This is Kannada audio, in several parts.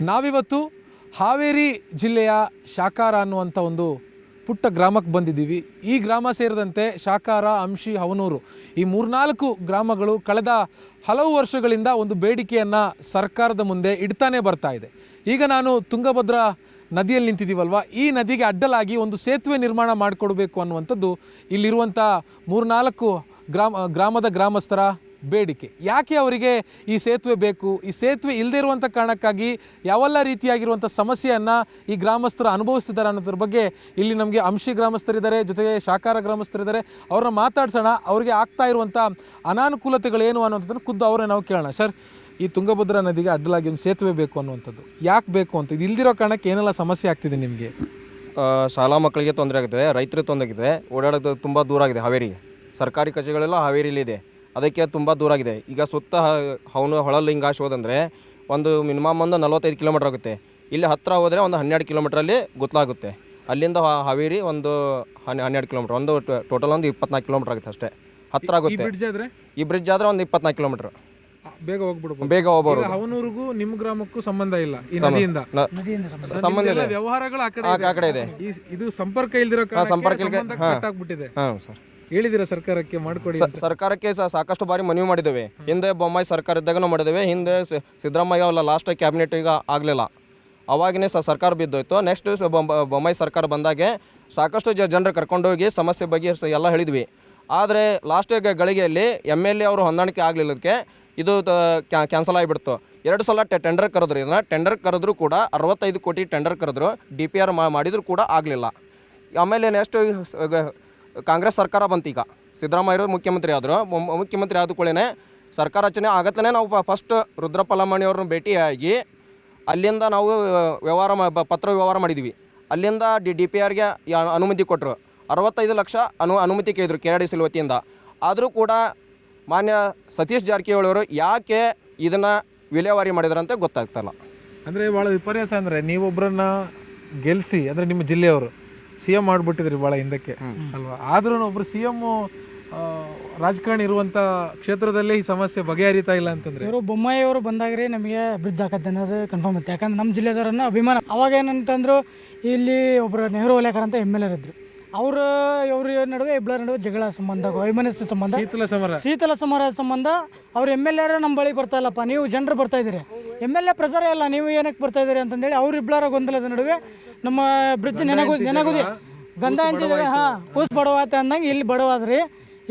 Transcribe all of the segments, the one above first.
ನಾವಿವತ್ತು ಹಾವೇರಿ ಜಿಲ್ಲೆಯ ಶಾಕಾರ ಅನ್ನುವಂಥ ಒಂದು ಪುಟ್ಟ ಗ್ರಾಮಕ್ಕೆ ಬಂದಿದ್ದೀವಿ. ಈ ಗ್ರಾಮ ಸೇರಿದಂತೆ ಶಾಕಾರ, ಅಂಶಿ, ಹವನೂರು ಈ 3-4 ಗ್ರಾಮಗಳು ಕಳೆದ ಹಲವು ವರ್ಷಗಳಿಂದ ಒಂದು ಬೇಡಿಕೆಯನ್ನು ಸರ್ಕಾರದ ಮುಂದೆ ಇಡ್ತಾನೆ ಬರ್ತಾ ಇದೆ. ಈಗ ನಾನು ತುಂಗಭದ್ರಾ ನದಿಯಲ್ಲಿ ನಿಂತಿದ್ದೀವಲ್ವ, ಈ ನದಿಗೆ ಅಡ್ಡಲಾಗಿ ಒಂದು ಸೇತುವೆ ನಿರ್ಮಾಣ ಮಾಡಿಕೊಡ್ಬೇಕು ಅನ್ನುವಂಥದ್ದು ಇಲ್ಲಿರುವಂಥ 3-4 ಗ್ರಾಮದ ಗ್ರಾಮಸ್ಥರ ಬೇಡಿಕೆ. ಯಾಕೆ ಅವರಿಗೆ ಈ ಸೇತುವೆ ಬೇಕು, ಈ ಸೇತುವೆ ಇಲ್ಲದೇ ಇರುವಂಥ ಕಾರಣಕ್ಕಾಗಿ ಯಾವೆಲ್ಲ ರೀತಿಯಾಗಿರುವಂಥ ಸಮಸ್ಯೆಯನ್ನು ಈ ಗ್ರಾಮಸ್ಥರು ಅನುಭವಿಸ್ತಿದ್ದಾರೆ ಅನ್ನೋದ್ರ ಬಗ್ಗೆ ಇಲ್ಲಿ ನಮಗೆ ಅಂಶಿ ಗ್ರಾಮಸ್ಥರಿದ್ದಾರೆ, ಜೊತೆಗೆ ಶಾಕಾರ ಗ್ರಾಮಸ್ಥರಿದ್ದಾರೆ. ಅವ್ರನ್ನ ಮಾತಾಡ್ಸೋಣ. ಅವ್ರಿಗೆ ಆಗ್ತಾ ಇರುವಂಥ ಅನಾನುಕೂಲತೆಗಳೇನು ಅನ್ನೋಂಥದ್ದನ್ನು ಖುದ್ದು ಅವರೇ ನಾವು ಕೇಳೋಣ. ಸರ್, ಈ ತುಂಗಭದ್ರಾ ನದಿಗೆ ಅಡ್ಡಲಾಗಿ ಒಂದು ಸೇತುವೆ ಬೇಕು ಅನ್ನುವಂಥದ್ದು ಯಾಕೆ ಬೇಕು ಅಂತ, ಇದು ಇಲ್ದಿರೋ ಕಾರಣಕ್ಕೆ ಏನೆಲ್ಲ ಸಮಸ್ಯೆ ಆಗ್ತಿದೆ ನಿಮಗೆ? ಶಾಲಾ ಮಕ್ಕಳಿಗೆ ತೊಂದರೆ ಆಗಿದೆ, ರೈತರಿಗೆ ತೊಂದರೆ ಆಗಿದೆ, ಓಡಾಡೋದು ತುಂಬ ದೂರ ಆಗಿದೆ. ಹಾವೇರಿಗೆ ಸರ್ಕಾರಿ ಕಚೇರಿಗಳೆಲ್ಲ ಹಾವೇರಿಲಿದೆ, ಅದಕ್ಕೆ ತುಂಬ ದೂರ ಆಗಿದೆ. ಈಗ ಸುತ್ತ ಹೊಳಲ್ ಹಿಂಗಾಶ್ ಹೋದಂದರೆ ಒಂದು ಮಿನಿಮಮ್ ಒಂದು 45 ಕಿಲೋಮೀಟ್ರ್ ಆಗುತ್ತೆ. ಇಲ್ಲಿ ಹತ್ತಿರ ಹೋದರೆ ಒಂದು 12 ಕಿಲೋಮೀಟ್ರಲ್ಲಿ ಗುತ್ತಲಾಗುತ್ತೆ. ಅಲ್ಲಿಂದ ಹಾವೇರಿ ಒಂದು 12 ಕಿಲೋಮೀಟ್ರ್, ಒಂದು ಟೋಟಲ್ ಒಂದು 24 ಕಿಲೋಮೀಟ್ರ್ ಆಗುತ್ತೆ ಅಷ್ಟೇ, ಹತ್ತಿರ ಆಗುತ್ತೆ. ಈ ಬ್ರಿಡ್ಜ್ ಆದರೆ ಒಂದು 24 ಕಿಲೋಮೀಟ್ರ್ ಬೇಗ ಹೋಗ್ಬಿಡ್ಬೋದು. ಬೇಗ ಹೋಗ್ಬೋದು. ಹವನೂರಿಗೂ ನಿಮ್ಮ ಗ್ರಾಮಕ್ಕೂ ಸಂಬಂಧ ಇಲ್ಲ, ಈ ನದಿಯಿಂದ ಸಂಬಂಧ ಇಲ್ಲ, ವ್ಯವಹಾರಗಳು ಆ ಕಡೆ ಇದೆ. ಇದು ಸಂಪರ್ಕ ಇಲ್ದಿರೋ ಕಟ್ಟಾಗ್ಬಿಟ್ಟಿದೆ. ಹಾಂ ಸರ್, ಹೇಳಿದಿರಾ ಸರ್ಕಾರಕ್ಕೆ ಮಾಡಿಕೊಡಿ? ಸರ್ಕಾರಕ್ಕೆ ಸಾಕಷ್ಟು ಬಾರಿ ಮನವಿ ಮಾಡಿದ್ದೇವೆ. ಹಿಂದೆ ಬೊಮ್ಮಾಯಿ ಸರ್ಕಾರ ಇದ್ದಾಗೂ ಮಾಡಿದ್ದೇವೆ. ಹಿಂದೆ ಸಿದ್ದರಾಮಯ್ಯ ಅಲ್ಲ, ಲಾಸ್ಟ್ ಕ್ಯಾಬಿನೆಟ್ ಈಗ ಆಗಲಿಲ್ಲ, ಅವಾಗಿನೇ ಸರ್ಕಾರ ಬಿದ್ದೋಯ್ತು. ನೆಕ್ಸ್ಟ್ ಬೊಮ್ಮಾಯಿ ಸರ್ಕಾರ ಬಂದಾಗೆ ಸಾಕಷ್ಟು ಜನರು ಕರ್ಕೊಂಡೋಗಿ ಸಮಸ್ಯೆ ಬಗ್ಗೆ ಎಲ್ಲ ಹೇಳಿದ್ವಿ. ಆದರೆ ಲಾಸ್ಟ್ ಗಳಿಗೆಯಲ್ಲಿ MLA ಅವರು ಹೊಂದಾಣಿಕೆ ಆಗಲಿಲ್ಲದಕ್ಕೆ ಇದು ಕ್ಯಾನ್ಸಲ್ ಆಗಿಬಿಡ್ತು. 2 ಸಲ ಟೆಂಡರ್ ಕರೆದ್ರು. ಇದನ್ನು ಟೆಂಡರ್ ಕರೆದ್ರು ಕೂಡ 65 ಕೋಟಿ ಟೆಂಡರ್ ಕರೆದ್ರು, DPR ಮಾಡಿದ್ರು ಕೂಡ ಆಗಲಿಲ್ಲ. ಆಮೇಲೆ ನೆಕ್ಸ್ಟ್ ಕಾಂಗ್ರೆಸ್ ಸರ್ಕಾರ ಬಂತು. ಈಗ ಸಿದ್ದರಾಮಯ್ಯರು ಮುಖ್ಯಮಂತ್ರಿ ಆದರು. ಮುಖ್ಯಮಂತ್ರಿ ಆದ ಕೂಡಲೇ ಸರ್ಕಾರ ರಚನೆ ಆಗತ್ತಲೇ ನಾವು ಫಸ್ಟ್ ರುದ್ರಪ್ಪ ಲಮಾಣಿಯವ್ರನ್ನ ಭೇಟಿಯಾಗಿ ಅಲ್ಲಿಂದ ನಾವು ಪತ್ರ ವ್ಯವಹಾರ ಮಾಡಿದ್ವಿ. ಅಲ್ಲಿಂದ DPRಗೆ ಅನುಮತಿ ಕೊಟ್ಟರು. 65 ಲಕ್ಷ ಅನುಮತಿ ಕೇಳಿದ್ರು KRDC ವತಿಯಿಂದ. ಆದರೂ ಕೂಡ ಮಾನ್ಯ ಸತೀಶ್ ಜಾರಕಿಹೊಳಿ ಅವರು ಯಾಕೆ ಇದನ್ನು ವಿಲೇವಾರಿ ಮಾಡಿದ್ರಂತ ಗೊತ್ತಾಗ್ತಲ್ಲ. ಅಂದರೆ ಭಾಳ ವಿಪರ್ಯಾಸ. ಅಂದರೆ ನೀವೊಬ್ಬರನ್ನ ಗೆಲ್ಲಿಸಿ, ಅಂದರೆ ನಿಮ್ಮ ಜಿಲ್ಲೆಯವರು CM ಮಾಡಿಬಿಟ್ಟಿದ್ರಿ ಭಾಳ ಹಿಂದಕ್ಕೆ ಅಲ್ವಾ? ಆದ್ರೂ ಒಬ್ರು CM ರಾಜಕಾರಣಿ ಇರುವಂಥ ಕ್ಷೇತ್ರದಲ್ಲೇ ಈ ಸಮಸ್ಯೆ ಬಗೆಹರಿತಾ ಇಲ್ಲ ಅಂತಂದ್ರೆ, ಇವರು ಬೊಮ್ಮಾಯಿ ಅವರು ಬಂದಾಗ್ರಿ ನಮಗೆ ಬ್ರಿಡ್ಜ್ ಹಾಕತ್ತೆ ಅನ್ನೋದು ಕನ್ಫರ್ಮ್ ಇತ್ತು. ಯಾಕಂದ್ರೆ ನಮ್ಮ ಜಿಲ್ಲೆದವರನ್ನ ಅಭಿಮಾನ. ಅವಾಗ ಏನಂತಂದ್ರು, ಇಲ್ಲಿ ಒಬ್ಬರು ನೆಹರು ಓಲೇಕರ್ ಅಂತ MLA ಇದ್ರು. ಇವ್ರ ನಡುವೆ ಇಬ್ಬರ ನಡುವೆ ಜಗಳ ಸಂಬಂಧ, ವೈಮನಸ್ಯ ಸಂಬಂಧ, ಶೀತಲ ಸಮರ ಸಂಬಂಧ. ಅವ್ರು MLA ನಮ್ಮ ಬಳಿ ಬರ್ತಾ ಇಲ್ಲಪ್ಪ, ನೀವು ಜನರು ಬರ್ತಾ ಇದ್ದೀರಿ, MLA ಪ್ರಚಾರ ಇಲ್ಲ, ನೀವು ಏನಕ್ಕೆ ಬರ್ತಾ ಇದ್ದೀರಿ ಅಂತಂದೇಳಿ ಅವ್ರಿಬ್ಬರ ಗೊಂದಲದ ನಡುವೆ ನಮ್ಮ ಬ್ರಿಡ್ಜ್ ನೆನಗುದಿ ಗಂಧ ಹಂಚಿದಾಗ ಕೂಸ್ ಬಡವಾತ ಅಂದಂಗೆ ಇಲ್ಲಿ ಬಡವಾದ್ರಿ.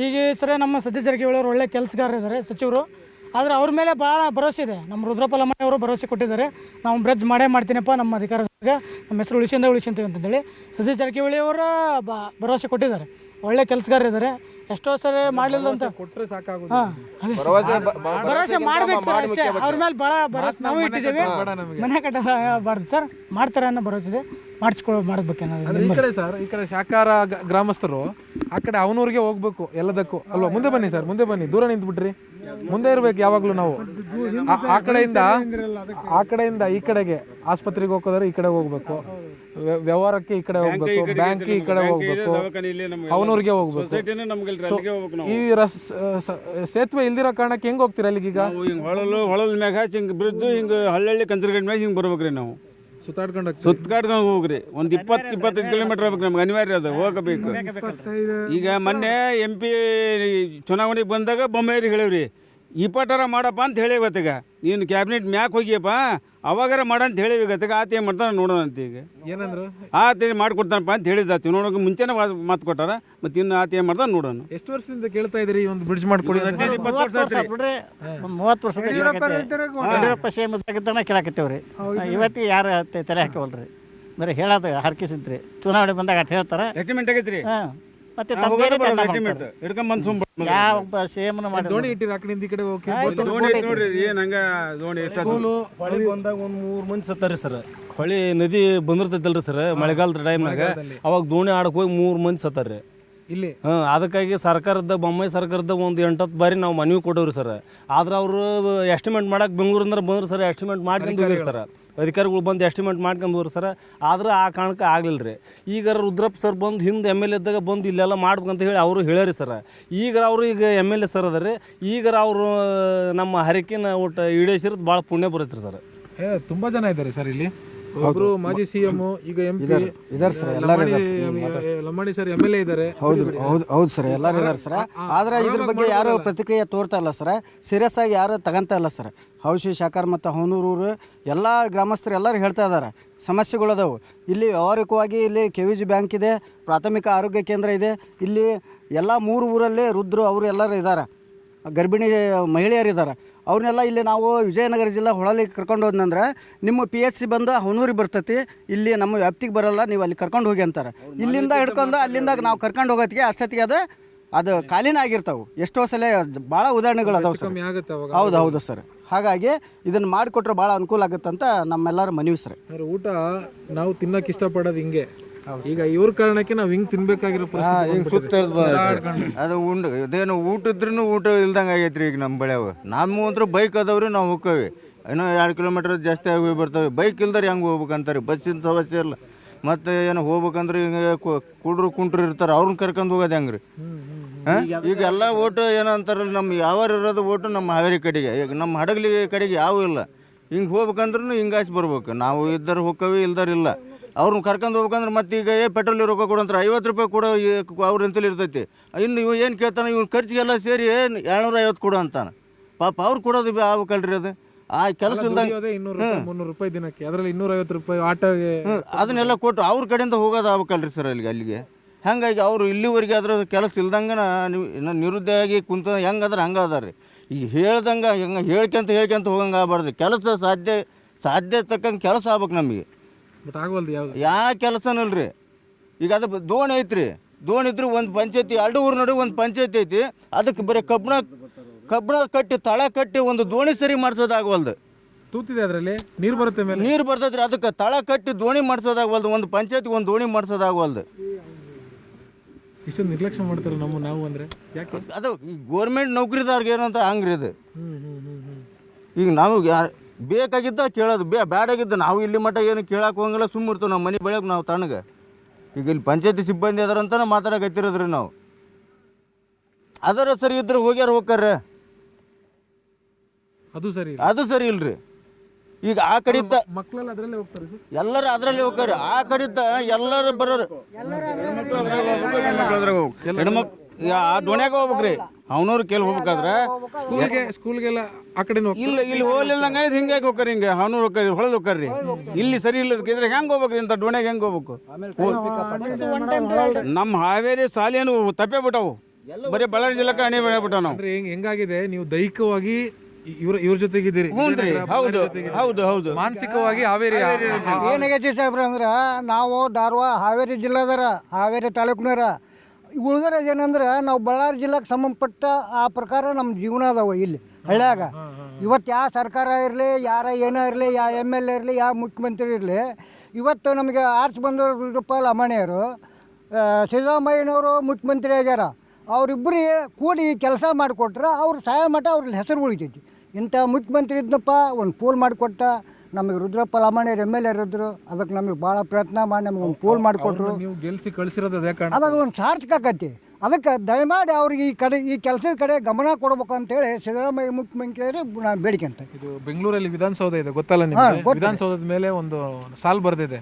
ಈಗ ಸರಿ ನಮ್ಮ ಸತೀಶ್ ಜಾರಕಿಹೊಳಿ ಅವರು ಒಳ್ಳೆ ಕೆಲಸಗಾರ ಇದ್ದಾರೆ, ಸಚಿವರು. ಆದರೆ ಅವ್ರ ಮೇಲೆ ಭಾಳ ಭರವಸೆ ಇದೆ. ನಮ್ಮ ರುದ್ರಪ್ಪ ಲಮಾಣಿ ಅವರು ಭರವಸೆ ಕೊಟ್ಟಿದ್ದಾರೆ, ನಾವು ಬ್ರಿಡ್ಜ್ ಮಾಡ್ತೀನಪ್ಪ ನಮ್ಮ ಅಧಿಕಾರದಾಗ, ನಮ್ಮ ಹೆಸರು ಉಳಿಸ್ಕೊಂತೀವಿ ಅಂತಂದೇಳಿ ಸತೀಶ್ ಜಾರಕಿಹೊಳಿ ಅವರು ಭರವಸೆ ಕೊಟ್ಟಿದ್ದಾರೆ. ಒಳ್ಳೆ ಕೆಲಸಗಾರ ಇದ್ದಾರೆ. ಎಷ್ಟೋ ಸರಿ ಮಾಡಲಿಲ್ಲ ಅಂತ ಕೊಟ್ಟರೆ ಸಾಕಾಗೋದು. ಭರವಸೆ ಮಾಡ್ಬೇಕು ಸರ್, ಅಷ್ಟೇ. ಅವ್ರ ಮೇಲೆ ಭಾಳ ಭರವಸೆ ನಾವು ಇಟ್ಟಿದ್ದೇವೆ. ಮನೆ ಕಟ್ಟಬಾರ್ದು ಸರ್, ಮಾಡ್ತಾರೆ ಅನ್ನೋ ಭರವಸೆ ಇದೆ. ಮಾಡ್ಬೇಕೇನಾದ್ರು ಈ ಕಡೆ ಸರ್, ಈ ಕಡೆ ಶಾಕಾರ ಗ್ರಾಮಸ್ಥರು ಆ ಕಡೆ ಅವನೂರಿಗೆ ಹೋಗ್ಬೇಕು ಎಲ್ಲದಕ್ಕೂ ಅಲ್ವಾ? ಮುಂದೆ ಬನ್ನಿ ಸರ್, ಮುಂದೆ ಬನ್ನಿ. ದೂರ ನಿಂತು ಬಿಟ್ರಿ, ಮುಂದೆ ಇರ್ಬೇಕು ಯಾವಾಗ್ಲೂ ನಾವು. ಆ ಕಡೆಯಿಂದ ಈ ಕಡೆಗೆ ಆಸ್ಪತ್ರೆಗೆ ಹೋಗೋದಾದ್ರೆ ಈ ಕಡೆ ಹೋಗ್ಬೇಕು, ವ್ಯವಹಾರಕ್ಕೆ ಈ ಕಡೆ ಹೋಗ್ಬೇಕು, ಬ್ಯಾಂಕ್ ಈ ಕಡೆ ಹೋಗ್ಬೇಕು, ಅವನೂರಿಗೆ ಹೋಗ್ಬೇಕು. ಈ ಸೇತುವೆ ಇಲ್ದಿರೋ ಕಾರಣಕ್ಕೆ ಹೆಂಗ್ ಹೋಗ್ತೀರಾ ಅಲ್ಲಿಗೆ? ಈಗ ಹೊಳಲ್ ಮ್ಯಾಗ ಹಿಂಗ್ ಬ್ರಿಡ್ಜ್ ಹಿಂಗ್ ಹಳ್ಳಿ ಕಂಚರಗಡ್ ಮ್ಯಾಗ ಹಿಂಗ್ ಬರ್ಬೇಕ್ರಿ. ನಾವು ಸುತ್ತಾಡ್ಕೊಂಡು ಹೋಗ್ರಿ. ಒಂದು 20-25 ಕಿಲೋಮೀಟರ್ ಹೋಗ್ಬೇಕು, ನಮ್ಗೆ ಅನಿವಾರ್ಯ ಅದು ಹೋಗಬೇಕು. ಈಗ ಮೊನ್ನೆ MP ಚುನಾವಣೆಗೆ ಬಂದಾಗ ಬೊಮ್ಮಾಯಿರಿಗೆ ಹೇಳಿವ್ರಿ, ಈ ಪಟಾರ ಮಾಡಪ್ಪ ಅಂತ ಹೇಳಿ ಗೊತ್ತಾಗ, ನೀನು ಕ್ಯಾಬಿನೆಟ್ ಮ್ಯಾಕ್ ಹೋಗಿಯಪ್ಪ ಅವಾಗಾರ ಮಾಡಂತ ಹೇಳಿ ಗೊತ್ತಾಗ. ಆತ ಏನು ಮಾಡ್ತಾನೆ ನೋಡೋಣ ಅಂತ. ಈಗ ಏನಂದ್ರು? ಆತ ಮಾಡ್ಕೊಡ್ತಾನಪ್ಪ ಅಂತ ಹೇಳಿದ. ಚುನಾವಣೆಗೆ ಮುಂಚೆನೇ ಮಾತು ಕೊಟ್ಟಾರ. ಮತ್ತೆ ಇನ್ನು ಆತ ಏನು ಮಾಡ್ತಾನೆ ನೋಡೋಣ. ಎಷ್ಟು ವರ್ಷದಿಂದ ಕೇಳ್ತಾ ಇದ್ರಿ ಒಂದು ಬ್ರಿಡ್ಜ್ ಮಾಡ್ಕೊಡಿ? 30 ವರ್ಷ ಯಡಿಯೂರಪ್ಪ CM ಕೇಳಾಕತ್ತೇವ್ರಿ. ಇವತ್ತಿಗೆ ಯಾರು ತಲೆ ಹಾಕವಲ್ರಿ, ಬರೀ ಹೇಳೋದು ಹರ್ಕಿಸಿದ್ರಿ. ಚುನಾವಣೆ ಬಂದಾಗ ಅಟ್ ಹೇಳ್ತಾರೆ ರೆಕಮೆಂಡ್ ಆಗೈತ್ರಿ. ಮತ್ತೆ ಯಾವ CM ದೋಣಿ ಇಟ್ಟಿರಿ ಆ ಕಡೆಯಿಂದ ಈ ಕಡೆ ಹೋಗಿ. ನೋಡ್ರಿ ಏನ್ ಹಂಗ ದೋಣಿ ಹೊಳಿ ಬಂದಾಗ ಒಂದು 3 ಮಂದಿ ಸತ್ತಾರಿ ಸರ್. ಹೊಳಿ ನದಿ ಬಂದಿರ್ತೈತಲ್ರಿ ಸರ್ ಮಳೆಗಾಲದ ಟೈಮ್ನಾಗ, ಅವಾಗ ದೋಣಿ ಆಡಕ್ಕೆ ಹೋಗಿ 3 ಮಂದಿ ಸತ್ತಾರ್ರಿ ಇಲ್ಲಿ. ಅದಕ್ಕಾಗಿ ಸರ್ಕಾರದ ಬೊಮ್ಮಾಯಿ ಸರ್ಕಾರದ ಒಂದು 8-10 ಬಾರಿ ನಾವು ಮನವಿ ಕೊಟ್ಟವ್ರಿ ಸರ್. ಆದ್ರೆ ಅವರು ಎಸ್ಟಿಮೇಟ್ ಮಾಡಕ್ಕೆ ಬೆಂಗಳೂರಿಂದ ಬಂದ್ರು ಸರ್, ಎಸ್ಟಿಮೇಟ್ ಮಾಡ್ಕೊಂಡು ಹೋಗಿರಿ ಸರ್. ಅಧಿಕಾರಿಗಳು ಬಂದು ಎಸ್ಟಿಮೇಟ್ ಮಾಡ್ಕೊಂಡು ಹೋಗ್ರಿ ಸರ್. ಆದ್ರೆ ಆ ಕಾರಣಕ್ಕೆ ಆಗಲಿಲ್ಲ ರೀ. ಈಗ ರುದ್ರಪ್ಪ ಸರ್ ಬಂದು ಹಿಂದೆ MLA ಇದ್ದಾಗ ಬಂದು ಇಲ್ಲೆಲ್ಲ ಮಾಡ್ಬೇಕಂತ ಹೇಳಿ ಅವರು ಹೇಳ್ಯಾರಿ ಸರ್. ಈಗ ಅವರು ಈಗ MLA ಸರ್ ಅದ ರೀ. ಈಗ ಅವರು ನಮ್ಮ ಹರಕಿನ ಒಟ್ಟು ಈಡೇರಿಸಿರೋದು ಭಾಳ ಪುಣ್ಯ ಬರುತ್ತೆ ಸರ್. ತುಂಬಾ ಜನ ಇದ್ದಾರೆ ಸರ್ ಇಲ್ಲಿ. ಒಬ್ರು ಮಾಜಿ ಸಿಎಂ, ಈಗ MP ಇದಾರೆ ಸರ್, ಎಲ್ಲರೂ ಇದಾರೆ ಲಂಬಾಣಿ ಸರ್ MLA ಇದ್ದಾರೆ. ಹೌದು ಸರ್, ಎಲ್ಲರೂ ಇದಾರೆ ಸರ್. ಆದ್ರೆ ಇದ್ರ ಬಗ್ಗೆ ಯಾರು ಪ್ರತಿಕ್ರಿಯೆ ತೋರ್ತಾ ಇಲ್ಲ ಸರ್, ಸೀರಿಯಸ್ ಆಗಿ ಯಾರು ತಗೊಂತ ಇಲ್ಲ ಸರ್. ಹೌಶಿ ಶಾಖಾರ್ ಮತ್ತು ಹವನೂರು ಎಲ್ಲ ಗ್ರಾಮಸ್ಥರು ಎಲ್ಲರೂ ಹೇಳ್ತಾ ಇದ್ದಾರೆ ಸಮಸ್ಯೆಗಳದಾವು. ಇಲ್ಲಿ ವ್ಯಾವಹಾರಿಕವಾಗಿ ಇಲ್ಲಿ KVG ಬ್ಯಾಂಕ್ ಇದೆ, ಪ್ರಾಥಮಿಕ ಆರೋಗ್ಯ ಕೇಂದ್ರ ಇದೆ. ಇಲ್ಲಿ ಎಲ್ಲ 3 ಊರಲ್ಲಿ ರುದ್ರು ಅವರು ಎಲ್ಲರೂ ಇದ್ದಾರೆ, ಗರ್ಭಿಣಿ ಮಹಿಳೆಯರಿದ್ದಾರೆ. ಅವ್ರನ್ನೆಲ್ಲ ಇಲ್ಲಿ ನಾವು ವಿಜಯನಗರ ಜಿಲ್ಲಾ ಹೊಳಲಿಗೆ ಕರ್ಕೊಂಡು ಹೋದ್ನಂದ್ರೆ ನಿಮ್ಮ PHC ಬಂದು ಹವನೂರಿಗೆ ಬರ್ತೈತಿ, ಇಲ್ಲಿ ನಮ್ಮ ವ್ಯಾಪ್ತಿಗೆ ಬರೋಲ್ಲ, ನೀವು ಅಲ್ಲಿ ಕರ್ಕೊಂಡು ಹೋಗಿ ಅಂತಾರೆ. ಇಲ್ಲಿಂದ ಹಿಡ್ಕೊಂಡು ಅಲ್ಲಿಂದ ನಾವು ಕರ್ಕೊಂಡು ಹೋಗೋತ್ತಿಗೆ ಅಷ್ಟೊತ್ತಿಗೆ ಅದು ಖಾಲಿನ ಆಗಿರ್ತಾವೆ. ಎಷ್ಟೋ ಸಲ ಭಾಳ ಉದಾಹರಣೆಗಳು ಅದಾವೆ ಸರ್. ಹೌದು ಸರ್. ಹಾಗಾಗಿ ಇದನ್ನು ಮಾಡಿಕೊಟ್ರೆ ಭಾಳ ಅನುಕೂಲ ಆಗುತ್ತಂತ ನಮ್ಮೆಲ್ಲರ ಮನವಿ ಸರ್. ಊಟ ನಾವು ತಿನ್ನಕ್ಕೆ ಇಷ್ಟಪಡೋದು ಹಿಂಗೆ, ಈಗ ಇವ್ರ ಕಾರಣಕ್ಕೆ ನಾವು ಹಿಂಗೆ ತಿನ್ಬೇಕಾಗಿರೋ ಅದು ಇದೇನು ಊಟ ಇದ್ರೂ ಊಟ ಇಲ್ದಂಗೆ ಆಗೈತ್ರಿ. ಈಗ ನಮ್ಮ ಬೆಳೆವು ನಮ್ಮ ಅಂತೂ ಬೈಕ್ ಅದಾವ್ರಿ, ನಾವು ಹೋಗ್ತೇವೆ. ಇನ್ನೂ 2 ಕಿಲೋಮೀಟ್ರ್ ಜಾಸ್ತಿ ಆಗಿ ಬರ್ತವೆ. ಬೈಕ್ ಇಲ್ದಾರೆ ಹೆಂಗೆ ಹೋಗ್ಬೇಕಂತಾರೆ, ಬಸ್ಸಿನ ಸಮಸ್ಯೆ ಇಲ್ಲ. ಮತ್ತು ಏನು ಹೋಗ್ಬೇಕಂದ್ರೆ ಹಿಂಗೆ ಕುಂಟ್ರು ಇರ್ತಾರೆ, ಅವ್ರನ್ನ ಕರ್ಕೊಂಡು ಹೋಗೋದು ಹೆಂಗೆ ರೀ? ಈಗ ಎಲ್ಲ ಓಟು ಏನಂತಾರಲ್ಲ, ನಮ್ಮ ಯಾವ ಇರೋದು ಓಟು ನಮ್ಮ ಹಾವೇರಿ ಕಡೆಗೆ. ಈಗ ನಮ್ಮ ಹಡಗಲಿ ಕಡೆಗೆ ಯಾವೂ ಇಲ್ಲ. ಹಿಂಗೆ ಹೋಗ್ಬೇಕಂದ್ರೂ ಹಿಂಗಾಸಿ ಬರ್ಬೇಕು. ನಾವು ಇದ್ದರೆ ಹೋಗ್ತೇವೆ, ಇಲ್ದಾರ ಇಲ್ಲ. ಅವ್ರನ್ನ ಕರ್ಕೊಂಡು ಹೋಗ್ಬೇಕಂದ್ರೆ ಮತ್ತೆ ಈಗ ಪೆಟ್ರೋಲ್ ರೊಕ್ಕ ಕೊಡಂತಾರೆ, 50 ರೂಪಾಯಿ ಕೊಡೋ ಅವ್ರ ಇಂತಲ್ಲಿ ಇರ್ತೈತಿ. ಇನ್ನು ಇವು ಏನು ಕೇಳ್ತಾನೆ, ಇವ್ನ ಖರ್ಚಿಗೆಲ್ಲ ಸೇರಿ 750 ಕೊಡು ಅಂತಾನೆ. ಪಾಪ ಅವ್ರು ಕೊಡೋದು ಆಗ್ಬೇಕಲ್ರಿ. ಅದು ಆ ಕೆಲಸ ಇಲ್ದಂಗೆ 200-300 ರೂಪಾಯಿ ದಿನಕ್ಕೆ, ಅದರಲ್ಲಿ 250 ರೂಪಾಯಿ ಆಟೋಗೆ ಅದನ್ನೆಲ್ಲ ಕೊಟ್ಟು ಅವ್ರ ಕಡೆಯಿಂದ ಹೋಗೋದು ಆಗ್ಬೇಕಲ್ರಿ ಸರ್ ಅಲ್ಲಿಗೆ. ಹಾಗಾಗಿ ಅವರು ಇಲ್ಲಿವರೆಗೆ ಅದ್ರ ಕೆಲಸ ಇಲ್ದಂಗೆ ನಿರುದ್ಯೋಗಿ ಕುಂತ ಹೆಂಗದ್ರೆ ಹಂಗೆ ಅದಾರ ರೀ. ಈಗ ಹೇಳ್ದಂಗೆ ಹೆಂಗೆ ಹೇಳ್ಕೊಂತ ಹೋಗಂಗೆ ಆಗ್ಬಾರ್ದು. ಕೆಲಸ ಸಾಧ್ಯ ತಕ್ಕಂಗೆ ಕೆಲಸ ಆಗ್ಬೇಕು ನಮಗೆ. ಬಟ್ ಆಗವಲ್ದು ಯಾವುದು ಯಾವ ಕೆಲಸನಲ್ರಿ. ಈಗ ಅದು ದೋಣಿ ಐತ್ರಿ, ದೋಣಿ ಇದ್ರೆ ಒಂದು ಪಂಚಾಯತಿ, 2 ಊರ ನಡುವೆ ಒಂದು ಪಂಚಾಯತಿ ಐತಿ. ಅದಕ್ಕೆ ಬರೀ ಕಬ್ಬಣ ಕಟ್ಟಿ ತಳ ಕಟ್ಟಿ ಒಂದು ದೋಣಿ ಸರಿ ಮಾಡಿಸೋದಾಗವಲ್ದು. ತೂತಿದೆ, ಅದರಲ್ಲಿ ನೀರು ಬರುತ್ತೆ, ಮೇಲೆ ನೀರು ಬರ್ತದ್ರಿ. ಅದಕ್ಕೆ ತಳ ಕಟ್ಟಿ ದೋಣಿ ಮಾಡಿಸೋದಾಗವಲ್ದು. ಒಂದು ಪಂಚಾಯತಿಗೆ ಒಂದು ದೋಣಿ ಮಾಡಿಸೋದಾಗವಲ್ದು. ಇಷ್ಟೊಂದು ನಿರ್ಲಕ್ಷ್ಯ ಮಾಡ್ತಾರೆ ನಾವು ಅಂದರೆ ಯಾಕೆ? ಅದು ಈ ಗೋರ್ಮೆಂಟ್ ನೌಕರಿದಾರ್ಗೆ ಏನಂತ ಹಂಗ್ರಿ ಇದು. ಈಗ ನಾವು ಬೇಕಾಗಿದ್ದ ಕೇಳೋದು, ಬ್ಯಾಡಾಗಿದ್ದು ನಾವು ಇಲ್ಲಿ ಮಟ್ಟ ಏನು ಕೇಳಕ್ಕೆ ಹೋಗಂಗಿಲ್ಲ, ಸುಮ್ಮಿರ್ತೀವಿ ನಮ್ಮ ಮನೆ ಬೆಳಗ್ಗೆ ನಾವು ತಣ್ಣಗೆ. ಈಗ ಇಲ್ಲಿ ಪಂಚಾಯತಿ ಸಿಬ್ಬಂದಿ ಅದಾರಂತ ಮಾತಾಡಕತ್ತಿರೋದ್ರಿ ನಾವು. ಅದರ ಸರಿ ಇದ್ರೆ ಹೋಗ್ಯಾರ ಅದು ಸರಿ ಇಲ್ರಿ. ಈಗ ಆ ಕಡಿತ ಮಕ್ಕಳೆಲ್ಲ ಅದರಲ್ಲೇ ಹೋಗ್ತಾರೆ, ಎಲ್ಲರೂ ಅದರಲ್ಲಿ ಹೋಗ್ತಾರೆ. ಆ ಕಡಿತ ಎಲ್ಲರೂ ಬರೋರು ಹೆಣ್ಮಕ್ಳು ಆ ಡೋಣ್ಯಾಗ ಹೋಗ್ಬೇಕ್ರಿ. ಅವನವ್ರು ಕೇಳಿ ಹೋಗ್ಬೇಕಾದ್ರೆ ಸ್ಕೂಲ್ಗೆಲ್ಲ ಆ ಕಡೆ ಇಲ್ಲ, ಇಲ್ಲಿ ಹೋಗ್ಲಿಲ್ಲಂಗ ಹಿಂಗಾಗಿ ಹೋಗ್ರಿ, ಹಿಂಗೆ ಅವನವ್ರು ಹೋಗ್ರಿ, ಹೊಳದ್ ಹೋಗ್ರಿ. ಇಲ್ಲಿ ಸರಿ ಇಲ್ಲದ್ರೆ ಹೆಂಗೆ ಹೋಗ್ಬೇಕ್ರಿ? ಇಂಥ ಡೋಣ್ಯಾಗ ಹೆಂಗೆ ಹೋಗ್ಬೇಕು? ನಮ್ಮ ಹಾವೇರಿ ಸಾಲೇನು ತಪ್ಪೇ ಬಿಟ್ಟವು, ಬರೀ ಬಳ್ಳಾರಿ ಜಿಲ್ಲೆಗೆ ಅಣಿ ಬಿಟ್ಟವು ನಾವು. ಹೆಂಗಾಗಿದೆ, ನೀವು ದೈಹಿಕವಾಗಿ ಇವ್ರ ಜೊತೆಗಿದ್ದೀರಿ, ಹೌದು ಮಾನಸಿಕವಾಗಿ ಹಾವೇರಿ ಏನಾಗೈತಿ ಸಾಹೇಬ್ರ ಅಂದ್ರೆ ನಾವು ಹಾವೇರಿ ಜಿಲ್ಲಾದಾರ, ಹಾವೇರಿ ತಾಲೂಕಿನಾರ. ಉಳಿದ್ರೆ ಏನಂದ್ರೆ ನಾವು ಬಳ್ಳಾರಿ ಜಿಲ್ಲೆಗೆ ಸಂಬಂಧಪಟ್ಟ ಆ ಪ್ರಕಾರ ನಮ್ಮ ಜೀವನ ಅದಾವ ಇಲ್ಲಿ ಹಳ್ಳ್ಯಾಗ. ಇವತ್ತು ಯಾವ ಸರ್ಕಾರ ಇರಲಿ, ಯಾರ ಏನೇ ಇರಲಿ, ಯಾವ MLA ಇರಲಿ, ಯಾವ ಮುಖ್ಯಮಂತ್ರಿ ಇರಲಿ, ಇವತ್ತು ನಮಗೆ ಆರ್ಚ್ ಬಂದವರು ಲಮಾಣಿಯವರು, ಸಿದ್ದರಾಮಯ್ಯನವರು ಮುಖ್ಯಮಂತ್ರಿ ಆಗ್ಯಾರ. ಅವರಿಬ್ಬರಿಗೆ ಕೂಡಿ ಕೆಲಸ ಮಾಡಿಕೊಟ್ರೆ ಅವ್ರ ಸಹಾಯ ಮಟ್ಟ ಅವ್ರಲ್ಲಿ ಹೆಸರು ಉಳಿತೈತಿ. ಇಂಥ ಮುಖ್ಯಮಂತ್ರಿ ಇದ್ನಪ್ಪ, ಒಂದು ಪೋಲ್ ಮಾಡಿಕೊಟ್ಟ. ನಮಗೆ ರುದ್ರಪ್ಪ ಲಮಾಣಿಯರು MLA ಇರಿದ್ರು, ಅದಕ್ಕೆ ನಮಗೆ ಭಾಳ ಪ್ರಯತ್ನ ಮಾಡಿ ನಮಗೆ ಒಂದು ಪೋಲ್ ಮಾಡಿಕೊಟ್ರು. ನೀವು ಗೆಲ್ಸಿ ಕಳಿಸಿರೋದು ಅದಾಗ ಒಂದು ಸಾರ್ಥಕ ಆಕತಿ. ಅದಕ್ಕೆ ದಯಮಾಡಿ ಅವ್ರಿಗೆ ಈ ಕೆಲಸದ ಕಡೆ ಗಮನ ಕೊಡ್ಬೇಕು ಅಂತೇಳಿ ಸಿದ್ದರಾಮಯ್ಯ ಮುಖ್ಯಮಂತ್ರಿ ನಾನು ಬೇಡಿಕೆ ಅಂತ. ಇದು ಬೆಂಗಳೂರಲ್ಲಿ ವಿಧಾನಸೌಧ ಇದೆ, ಗೊತ್ತಲ್ಲ ನಿಮಗೆ? ವಿಧಾನಸೌಧದ ಮೇಲೆ ಒಂದು ಸಾಲು ಬರೆದಿದೆ,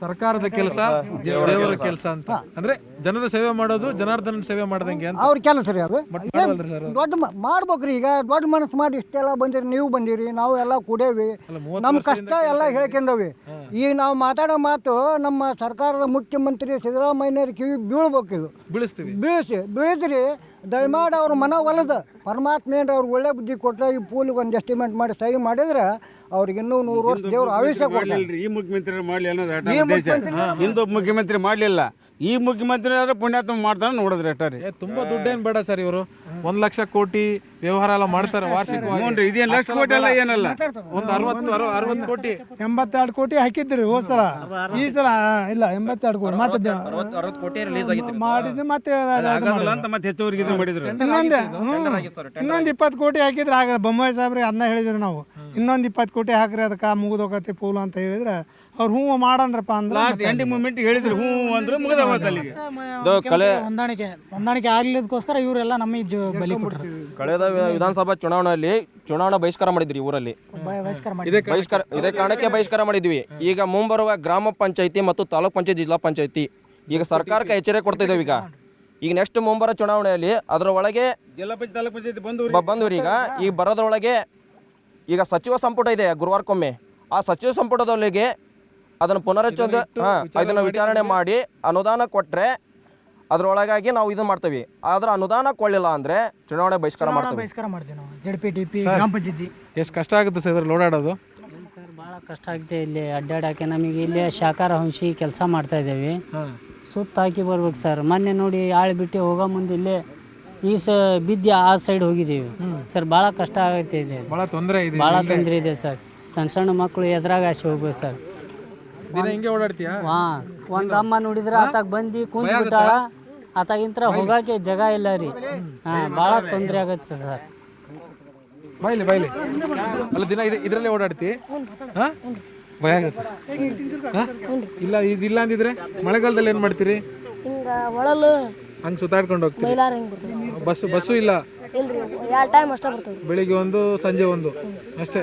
ಸರ್ಕಾರದ ಕೆಲಸ ದೇವರ ಕೆಲಸ ಅಂತ. ಅಂದ್ರೆ ಜನರ ಸೇವೆ ಮಾಡೋದು ಜನಾರ್ದನ ಸೇವೆ ಮಾಡ್ದಂಗೆ ಅಂತ ಅವ್ರ ಕೆಲಸ ರೀ ಅದು. ದೊಡ್ಡ ಮಾಡ್ಬೇಕ್ರಿ. ಈಗ ದೊಡ್ಡ ಮನಸ್ಸು ಮಾಡಿ ಇಷ್ಟೆಲ್ಲ ಬಂದಿರಿ, ನೀವು ಬಂದಿರಿ, ನಾವು ಎಲ್ಲ ಕೂಡೇವಿ, ನಮ್ಮ ಕಷ್ಟ ಎಲ್ಲ ಹೇಳ್ಕೊಂಡವಿ. ಈಗ ನಾವು ಮಾತಾಡೋ ಮಾತು ನಮ್ಮ ಸರ್ಕಾರದ ಮುಖ್ಯಮಂತ್ರಿ ಸಿದ್ದರಾಮಯ್ಯನವ್ರ ಕಿವಿ ಬೀಳ್ಬೇಕು. ಇದು ಬೀಳಿಸ್ರಿ. ದಯಮಾಡಿ ಅವ್ರ ಮನ ಒಲದ ಪರಮಾತ್ಮ ಏನ್ರ ಅವ್ರಿಗೆ ಒಳ್ಳೆ ಬುದ್ಧಿ ಕೊಟ್ಟರೆ ಈ ಪೂಲಿಗೆ ಒಂದು ಎಸ್ಟಿಮೇಟ್ ಮಾಡಿ ಸಹಿ ಮಾಡಿದ್ರೆ ಅವ್ರಿಗೆ ಇನ್ನೂ 100 ವರ್ಷ ದೇವ್ರ ಆಯುಷ್ಯ ಕೊಡ್ತಾರೆ. ಈ ಮುಖ್ಯಮಂತ್ರಿ ಮಾಡಲಿ ಅನ್ನೋದು ಹಿಂದೊಬ್ಬ ಮುಖ್ಯಮಂತ್ರಿ ಮಾಡಲಿಲ್ಲ. ಈ ಮುಖ್ಯಮಂತ್ರಿ ಆದ್ರೆ ಪುಣ್ಯಾತ್ಮ ಮಾಡ್ತಾನೆ ನೋಡಿದ್ರೆ ಅಟ್ಟಾರಿ. ತುಂಬಾ ದುಡ್ಡೇನು ಬೇಡ ಸರ್, ಇವರು 1 ಲಕ್ಷ ಕೋಟಿ ವ್ಯವಹಾರ ಎಲ್ಲ ಮಾಡ್ತಾರೆ ವಾರ್ಷಿಕವಾಗಿ. ಇದೇನು ಲಕ್ಷ ಕೋಟಿ ಎಲ್ಲ ಏನಲ್ಲ, ಒಂದು 60 ಕೋಟಿ 82 ಕೋಟಿ ಹಾಕಿದ್ರಿ ಹೋದ್ ಸಲ. ಈ ಸಲ ಇಲ್ಲ 82 ಕೋಟಿ ಮತ್ತೆ ಮಾಡಿದ್ದು. ಮತ್ತೆ ಹೆಚ್ಚುವರಿಗೆ ಇನ್ನೊಂದು 20 ಕೋಟಿ ಹಾಕಿದ್ರೆ ಆಗ ಬೊಮ್ಮಾಯಿ ಸಾಹೇಬ್ರಿಗೆ ಅದನ್ನ ಹೇಳಿದ್ರು ನಾವು. ಇನ್ನೊಂದು 20 ಕೋಟಿ ಹಾಕ್ರಿ ಅದಕ್ಕೆ ಮುಗಿದೋಗತ್ತೆ ಪೂಲ್ ಅಂತ ಹೇಳಿದ್ರೆ ಅವ್ರು ಹ್ಞೂ ಮಾಡಂದ್ರಪ್ಪ ಅಂದ್ರೆ ಎಂಡಿಂಗ್ ಮೂಮೆಂಟ್ ಹೇಳಿದ್ರು ಹ್ಞೂ ಅಂದ್ರೆ ಮುಗಿದ ಹೊಂದಾಣಿಕೆ ಆಗ್ಲಿದಕ್ಕೋಸ್ಕರ ಇವರೆಲ್ಲ ನಮಗೆ ಬಲಿ ಕೊಟ್ಟರು. ಕಳೆದ ವಿಧಾನಸಭಾ ಚುನಾವಣಾ ಬಹಿಷ್ಕಾರ ಮಾಡಿದ್ರಿ ಊರಲ್ಲಿ. ಬಹಿಷ್ಕಾರ ಮಾಡಿ ಬಹಿಷ್ಕಾರ ಇದೇ ಕಾರಣಕ್ಕೆ ಬಹಿಷ್ಕಾರ ಮಾಡಿದ್ವಿ. ಈಗ ಮುಂಬರುವ ಗ್ರಾಮ ಪಂಚಾಯತಿ ಮತ್ತು ತಾಲೂಕ್ ಪಂಚಾಯತಿ ಜಿಲ್ಲಾ ಪಂಚಾಯತಿ ಈಗ ಸರ್ಕಾರಕ್ಕೆ ಎಚ್ಚರಿಕೆ ಕೊಡ್ತಾ ಇದ್ದೇವೆ. ಈಗ ನೆಕ್ಸ್ಟ್ ಮುಂಬರೋ ಚುನಾವಣೆಯಲ್ಲಿ ಅದರ ಒಳಗೆ ಜಿಲ್ಲಾ ಪಂಚಾಯತ್ ತಾಲೂಕ್ ಪಂಚಾಯತಿ ಬಂದ್ರಿ. ಈಗ ಬರೋದ್ರೊಳಗೆ ಈಗ ಸಚಿವ ಸಂಪುಟ ಇದೆ ಗುರುವಾರಕ್ಕೊಮ್ಮೆ. ಆ ಸಚಿವ ಸಂಪುಟದೊಳಗೆ ಅದನ್ನು ಪುನರಚನೆ ಇದನ್ನು ವಿಚಾರಣೆ ಮಾಡಿ ಅನುದಾನ ಕೊಟ್ಟರೆ ಅದರೊಳಗಾಗಿ ನಾವು ಇದು ಮಾಡ್ತೀವಿ. ಆದ್ರೆ ಅನುದಾನ ಕೊಡಲಿಲ್ಲ ಅಂದರೆ ಚುನಾವಣೆ ಬಹಿಷ್ಕಾರ ಮಾಡ್ತೀವಿ. ಬಹಿಷ್ಕಾರ ಮಾಡ್ತೀವಿ ನಾವು JDP ಗ್ರಾಮ ಪಂಚಾಯತಿ. ಎಷ್ಟು ಕಷ್ಟ ಆಗುತ್ತೆ ಸರ್ ಇದ್ರಲ್ಲಿ ಓಡಾಡೋದು? ಸರ್ ಭಾಳ ಕಷ್ಟ ಆಗುತ್ತೆ ಇಲ್ಲಿ ಅಡ್ಡಾಡೋಕ್ಕೆ. ನಮಗೆ ಇಲ್ಲಿ ಶಾಖಾರ ಹಂಸಿ ಕೆಲಸ ಮಾಡ್ತಾ ಇದ್ದೇವೆ, ಸುತ್ತ ಹಾಕಿ ಬರ್ಬೇಕು ಸರ್. ಮೊನ್ನೆ ನೋಡಿ ಆಳು ಬಿಟ್ಟು ಹೋಗೋ ಮುಂದೆ ಇಲ್ಲೇ ಬಿದ್ದು ಆ ಸೈಡ್ ಹೋಗಿದ್ದೀವಿ ಸರ್. ಭಾಳ ಕಷ್ಟ ಆಗುತ್ತೆ ಇದೆ, ಭಾಳ ತೊಂದರೆ ಇದೆ, ಭಾಳ ತೊಂದರೆ ಇದೆ ಸರ್. ಸಣ್ಣ ಸಣ್ಣ ಮಕ್ಕಳು ಎದ್ರಾಗ ಆಸೆ ಹೋಗ್ಬೇಕು ಸರ್. ದಿನ ಹಿಂಗೆ ಓಡಾಡ್ತೀಯಾ? ಒಂದು ಅಮ್ಮ ನೋಡಿದ್ರೆ ಆತಾಗ ಬಂದು ಕುಂತ ಬಿಟ್ಟಾಳ, ಆತಾಗಿಂತ ಹೋಗೋಕೆ ಜಾಗ ಇಲ್ಲ ರೀ. ಭಾಳ ತೊಂದರೆ ಆಗುತ್ತೆ ಸರ್. ಬಾಯ್ಲಿ ಅಲ್ಲ, ದಿನ ಇದರಲ್ಲೇ ಓಡಾಡ್ತಿ? ಹಾಂ, ಭಯ ಆಗುತ್ತೆ. ಇಲ್ಲ ಇದಿಲ್ಲ ಅಂದಿದ್ರೆ ಮಳೆಗಾಲದಲ್ಲಿ ಏನು ಮಾಡ್ತೀರಿ? ಹಂಗೆ ಸುತ್ತಾಡ್ಕೊಂಡು ಹೋಗ್ತೀವಿ. ಬಸ್ಸು ಇಲ್ಲ? ಬೆಳಿಗ್ಗೆ ಒಂದು ಸಂಜೆ ಒಂದು ಅಷ್ಟೇ,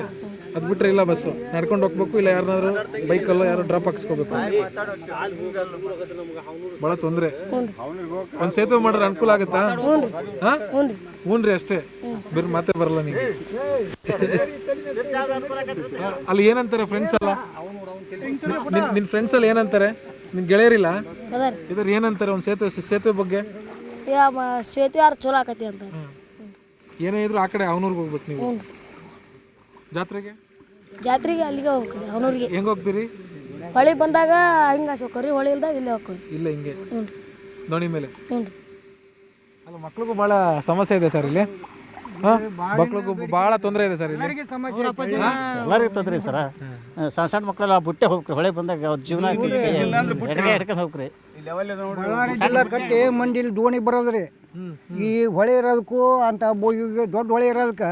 ಅದು ಬಿಟ್ಟರೆ ಇಲ್ಲ ಬಸ್ಸು. ನಡ್ಕೊಂಡು ಹೋಗ್ಬೇಕು, ಇಲ್ಲ ಯಾರನ್ನಾದ್ರೂ ಬೈಕಲ್ಲೋ ಯಾರು ಡ್ರಾಪ್ ಹಾಕ್ಸ್ಕೋಬೇಕು. ಭಾಳ ತೊಂದರೆ. ಒಂದು ಸೇತುವೆ ಮಾಡಿದ್ರೆ ಅನುಕೂಲ ಆಗುತ್ತಾ? ಹಾಂ, ಹ್ಞೂ ರೀ, ಅಷ್ಟೇ. ಮತ್ತೆ ಬರಲ್ಲ ನೀವು. ಅಲ್ಲಿ ಏನಂತಾರೆ ಫ್ರೆಂಡ್ಸ್ ಎಲ್ಲ? ನಿನ್ನ ಫ್ರೆಂಡ್ಸ್ ಎಲ್ಲ ಏನಂತಾರೆ? ನಿನ್ ಗೆಳೆಯರಿಲ್ಲ ಇದ್ರ ಏನಂತಾರೆ ಒಂದು ಸೇತುವೆ ಬಗ್ಗೆ? ಸೇತುವೆ ಯಾರು ಚಲೋ ಆಕತಿ ಅಂತ. ಏನೇ ಇದ್ರು ಆ ಕಡೆ ಅವನೂರ್ಗೆ ಹೋಗ್ಬೇಕು ನೀವು. ಜಾತ್ರೆಗೆ ಅಲ್ಲಿಗೆ ಹೋಗ್ತೀವಿ ಅವನೂರಿಗೆ. ಹೆಂಗ್ ಹೋಗ್ತೀರಿ? ಹೊಳಿ ಬಂದಾಗ ಹಿಂಗ ಹೋಗ್ರಿ, ಹೊಳಿ ಇಲ್ದಾಗ ಇಲ್ಲೇ ಹೋಗ್ರಿ. ಇಲ್ಲ ಹಿಂಗೆ ದೋಣಿ ಮೇಲೆ. ಅಲ್ಲ, ಮಕ್ಳಿಗೂ ಭಾಳ ಸಮಸ್ಯೆ ಇದೆ ಸರ್ ಇಲ್ಲಿ. ಮಕ್ಳಿಗೂ ಭಾಳ ತೊಂದರೆ ಇದೆ ಸರ್ ಇಲ್ಲಿ. ಎಲ್ಲರಿಗೂ ತೊಂದರೆ ಸರ. ಸಣ್ಣ ಸಣ್ಣ ಮಕ್ಕಳೆಲ್ಲ ಬುಟ್ಟೆ ಹೋಗ್ರಿ, ಹೊಳೆ ಬಂದಾಗ ಅವ್ರ ಜೀವನ ಹಿಡ್ಕೊಂಡು ಹೋಗ್ರಿ. ಕಟ್ಟಿ ಮಂದಿಲಿ ದೋಣಿ ಬರೋದ್ರಿ. ಈ ಹೊಳೆ ಇರೋದಕ್ಕೂ ಅಂತ ದೊಡ್ಡ ಹೊಳೆ ಇರೋದಕ್ಕೆ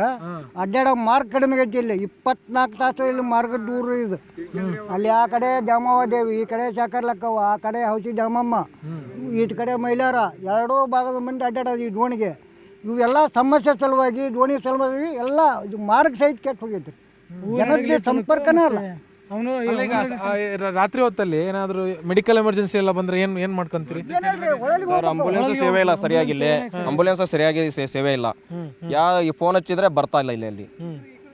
ಅಡ್ಡಾಡೋ ಮಾರ್ಗ ಕಡಿಮೆ ಐತಿ. ಇಲ್ಲಿ 24 ತಾಸು ಇಲ್ಲಿ ಮಾರ್ಗ ದೂರ ಇದು. ಅಲ್ಲಿ ಆ ಕಡೆ ದ್ಯಾಮವ್ವ ದೇವಿ, ಈ ಕಡೆ ಶಾಕರ್ಲಕ್ಕವ್ವ, ಆ ಕಡೆ ಹೌಸಿ ದ್ಯಾಮಮ್ಮ, ಈ ಕಡೆ ಮೈಲಾರ, ಎರಡೂ ಭಾಗದ ಮಂದಿ ಅಡ್ಡಾಡೋದು ಈ ದೋಣಿಗೆ. ಇವೆಲ್ಲ ಸಮಸ್ಯೆ ಸಲುವಾಗಿ, ದೋಣಿ ಸಲುವಾಗಿ ಎಲ್ಲ ಇದು ಮಾರ್ಗ ಸಹಿತ ಕೆಟ್ಟು ಹೋಗೈತಿ. ಜನಕ್ಕೆ ಸಂಪರ್ಕನೇ ಅಲ್ಲ. ರಾತ್ರಿ ಹೊತ್ತಲ್ಲಿ ಏನಾದ್ರು ಮೆಡಿಕಲ್ ಎಮರ್ಜೆನ್ಸಿ ಎಲ್ಲ ಬಂದ್ರೆ ಏನ್ ಮಾಡ್ಕೊಂತೀರಿ ಸರ್? ಆಂಬುಲೆನ್ಸ್ ಸೇವೆ ಇಲ್ಲ ಸರಿಯಾಗಿಲ್ಲ. ಆಂಬುಲೆನ್ಸ್ ಸರಿಯಾಗಿ ಸೇವೆ ಇಲ್ಲ. ಈ ಫೋನ್ ಹಚ್ಚಿದ್ರೆ ಬರ್ತಾ ಇಲ್ಲ ಇಲ್ಲಿ.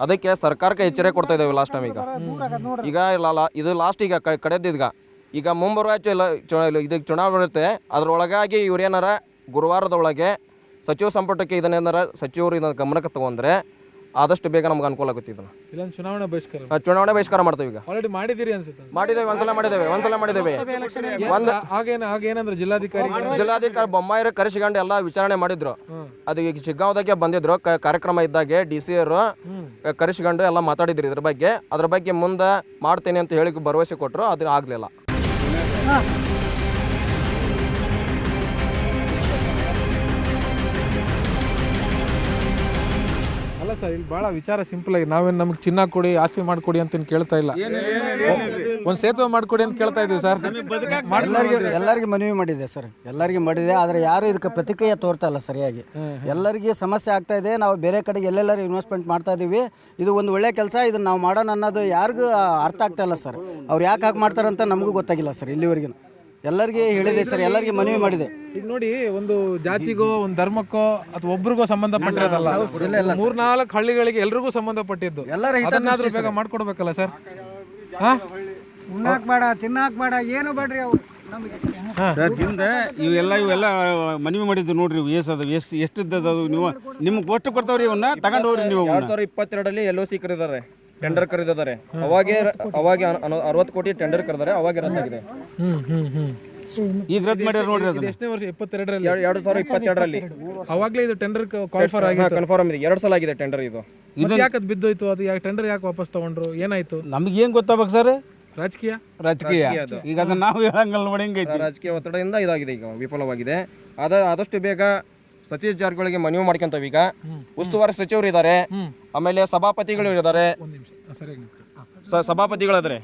ಅದಕ್ಕೆ ಸರ್ಕಾರಕ್ಕೆ ಎಚ್ಚರಿಕೆ ಕೊಡ್ತಾ ಇದ್ದೇವೆ ಲಾಸ್ಟ್ ಟೈಮ್. ಈಗ ಇದು ಲಾಸ್ಟ್ ಈಗ ಕಡೆದಿದ್ಗ ಈಗ ಮುಂಬರುವ ಇದಕ್ಕೆ ಚುನಾವಣೆ ಇರುತ್ತೆ. ಅದ್ರೊಳಗಾಗಿ ಇವ್ರೇನಾರ ಗುರುವಾರದೊಳಗೆ ಸಚಿವ ಸಂಪುಟಕ್ಕೆ ಇದನ್ನೇನಾರ ಸಚಿವರು ಇದನ್ನ ಗಮನಕ್ಕೆ ತಗೊಂಡ್ರೆ ಆದಷ್ಟು ಬೇಗ ನಮ್ಗೆ ಅನುಕೂಲ ಆಗುತ್ತೆ. ಇದನ್ನ ಚುನಾವಣೆ ಬಹಿಷ್ಕಾರ ಮಾಡ್ತೇವೆ. ಈಗ ಆಲ್ರೆಡಿ ಮಾಡಿದಿರಿ ಅನ್ಸುತ್ತೆ. ಮಾಡಿದ್ದೇವೆ, ಒಂದ್ಸಲ ಮಾಡಿದ್ದೇವೆ. ಹಾಗೇನಂದ್ರೆ ಜಿಲ್ಲಾಧಿಕಾರಿ ಬೊಮ್ಮಾಯಿರ ಕರೆಸಿಕೊಂಡು ಎಲ್ಲ ವಿಚಾರಣೆ ಮಾಡಿದ್ರು. ಅದು ಈಗ ಶಿಗ್ಗಾಂವದಾಗೆ ಬಂದಿದ್ರು ಕಾರ್ಯಕ್ರಮ ಇದ್ದಾಗೆ. DC ಅವರು ಕರೆಸಿಕೊಂಡು ಎಲ್ಲ ಮಾತಾಡಿದ್ರು ಅದ್ರ ಬಗ್ಗೆ ಮುಂದೆ ಮಾಡ್ತೇನೆ ಅಂತ ಹೇಳಿ ಭರವಸೆ ಕೊಟ್ಟರು. ಅದು ಆಗ್ಲಿಲ್ಲ. ಅಲ್ಲ ಸರ್, ಇಲ್ಲಿ ಭಾಳ ವಿಚಾರ ಸಿಂಪಲ್ ಆಗಿ ನಾವೇನು ನಮ್ಗೆ ಚಿನ್ನ ಕೊಡಿ, ಆಸ್ತಿ ಮಾಡಿಕೊಡಿ ಅಂತ ಕೇಳ್ತಾ ಇಲ್ಲ. ಒಂದು ಸೇತುವೆ ಮಾಡಿಕೊಡಿ ಅಂತ ಕೇಳ್ತಾ ಇದೀವಿ ಸರ್. ಎಲ್ಲರಿಗೂ ಮನವಿ ಮಾಡಿದೆ ಸರ್, ಎಲ್ಲರಿಗೂ ಮಾಡಿದೆ. ಆದರೆ ಯಾರು ಇದಕ್ಕೆ ಪ್ರತಿಕ್ರಿಯೆ ತೋರ್ತಾ ಇಲ್ಲ ಸರಿಯಾಗಿ. ಎಲ್ಲರಿಗೂ ಸಮಸ್ಯೆ ಆಗ್ತಾ ಇದೆ. ನಾವು ಬೇರೆ ಕಡೆಗೆ ಎಲ್ಲೆಲ್ಲರೂ ಇನ್ವೆಸ್ಟ್ಮೆಂಟ್ ಮಾಡ್ತಾ ಇದ್ದೀವಿ. ಇದು ಒಂದು ಒಳ್ಳೆ ಕೆಲಸ, ಇದನ್ನು ನಾವು ಮಾಡೋಣ ಅನ್ನೋದು ಯಾರಿಗೂ ಅರ್ಥ ಆಗ್ತಾ ಇಲ್ಲ ಸರ್. ಅವ್ರು ಯಾಕೆ ಹಾಗೆ ಮಾಡ್ತಾರಂತ ನಮಗೂ ಗೊತ್ತಾಗಿಲ್ಲ ಸರ್. ಇಲ್ಲಿವರೆಗೂ ಎಲ್ಲರಿಗೆ ಹೇಳಿದೆ ಸರ್, ಎಲ್ಲರಿಗೆ ಮನವಿ ಮಾಡಿದೆ. ಈಗ ನೋಡಿ, ಒಂದು ಜಾತಿಗೋ ಒಂದು ಧರ್ಮಕ್ಕೋ ಅಥವಾ ಒಬ್ರಿಗೋ ಸಂಬಂಧಪಟ್ಟಿರೋದಲ್ಲ. 3-4 ಹಳ್ಳಿಗಳಿಗೆ ಎಲ್ರಿಗೂ ಸಂಬಂಧಪಟ್ಟಿದ್ದು. ಎಲ್ಲರೂ ಬೇಗ ಮಾಡ್ಕೊಡ್ಬೇಕಲ್ಲ ಸರ್. ಉಣ್ಣಾಕ್ ಬೇಡ, ತಿನ್ನಾಕ್ ಬೇಡ, ಏನು ಬೇಡ್ರಿ ಅವ್ರು ಸರ್. ಇವೆಲ್ಲ ಮನವಿ ಮಾಡಿದ್ದು ನೋಡ್ರಿ. ಎಷ್ಟಿದ್ದದು ನೀವು ನಿಮ್ಗೆ ಅಷ್ಟು ಕೊಡ್ತಾವ್ರಿ. ಇವನ್ನ ತಗೊಂಡು ಹೋಗ್ರಿ ನೀವು. 2022 LOC ಕರೆದಿದ್ದಾರೆ, ಟೆಂಡರ್ ಕರೆದಿದ್ದಾರೆ. ಅವಾಗ 60 ಕೋಟಿ ಟೆಂಡರ್ ಕರೆದಾರೆ. ಅವಾಗ ರದ್ದಾಗಿದೆ. ಈಗ ರದ್ದು ಮಾಡ್ಯಾರ ನೋಡ್ರಿ. ಅದು ಎಷ್ಟನೇ ವರ್ಷ? 22ರಲ್ಲಿ 2022ರಲ್ಲಿ ಅವಾಗಲೇ ಇದು ಟೆಂಡರ್ ಕನ್ಫರ್ಮ್ ಆಗಿದೆ. 2 ಸಲ ಆಗಿದೆ ಟೆಂಡರ್. ಇದು ಯಾಕೆ ಬಿದ್ದೋಯ್ತು? ಅದು ಯಾಕೆ ಟೆಂಡರ್ ಯಾಕೆ ವಾಪಸ್ ತಗೊಂಡ್ರು? ಏನಾಯ್ತು? ನಮ್ಗೆ ಏನ್ ಗೊತ್ತಾಗಬೇಕು ಸರ್? ರಾಜಕೀಯ. ಈಗ ಅದನ್ನ ನಾವು ಹೇಳಂಗಲ್ಲ ನೋಡಿ. ಹೆಂಗೈತಿ? ರಾಜಕೀಯ ಒತ್ತಡದಿಂದ ಇದಾಗಿದೆ, ಈಗ ವಿಫಲವಾಗಿದೆ. ಆದಷ್ಟು ಬೇಗ ಸತೀಶ್ ಜಾರಕಿಹೊಳಿಗೆ ಮನವಿ ಮಾಡ್ಕೊಂತವ. ಈಗ ಉಸ್ತುವಾರಿ ಸಚಿವರು ಇದ್ದಾರೆ, ಆಮೇಲೆ ಸಭಾಪತಿಗಳು ಇದ್ದಾರೆ, ಸಭಾಪತಿಗಳಿದ್ದಾರೆ.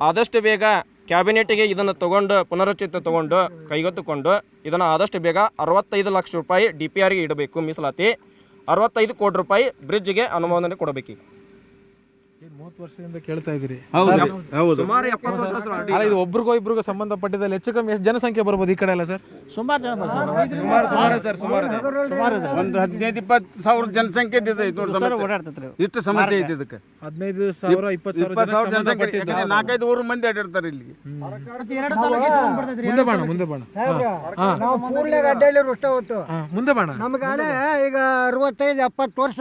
ಆದಷ್ಟು ಬೇಗ ಕ್ಯಾಬಿನೆಟ್ಗೆ ಇದನ್ನು ತಗೊಂಡು ಪುನರುಚಿತ ತಗೊಂಡು ಕೈಗೆತ್ತಿಕೊಂಡು ಇದನ್ನು ಆದಷ್ಟು ಬೇಗ 65 ಲಕ್ಷ ರೂಪಾಯಿ DPRಗೆ ಇಡಬೇಕು ಮೀಸಲಾತಿ. 65 ಕೋಟಿ ರೂಪಾಯಿ ಬ್ರಿಡ್ಜ್ಗೆ ಅನುಮೋದನೆ ಕೊಡಬೇಕು. 30 ವರ್ಷದಿಂದ ಕೇಳ್ತಾ ಇದ್ದೀರಿ. ಸುಮಾರು 70 ವರ್ಷ ಅಲ್ಲ, ಇದು ಒಬ್ರಿಗೋ ಇಬ್ರಿಗೋ ಸಂಬಂಧಪಟ್ಟಿದ್ದಲ್ಲಿ ಹೆಚ್ಚು ಕಮ್ಮಿ ಎಷ್ಟು ಜನಸಂಖ್ಯೆ ಬರ್ಬೋದು ಈ ಕಡೆ ಎಲ್ಲ ಸರ್? ಸುಮಾರು ಜನ ಬರ್ತಾರೆ ಒಂದು 15-20 ಸಾವಿರ ಜನಸಂಖ್ಯೆ ಐತೆ ನೋಡಿ ಸಮಸ್ಯೆ. ಓಡಾಡ್ತೈತ್ರಿ ಇಷ್ಟು ಸಮಸ್ಯೆ ಐತಿ ಇದಕ್ಕೆ. 15,000 20,000 ಜನಸಂಖ್ಯೆ 4-5 ಊರು ಮಂದಿ ಅಡ್ಡಿರ್ತಾರೆ ಇಲ್ಲಿಗೆ. ಮುಂದೆ ಬಾಣ ನಾವು ಪೂಲ್ನಾಗ ಅಡ್ಡಾಡಿರು ಅಷ್ಟೇ ಹೊತ್ತು. ಮುಂದೆ ಬಾಣ. ನಮಗಾನೆ ಈಗ 65-70 ವರ್ಷ.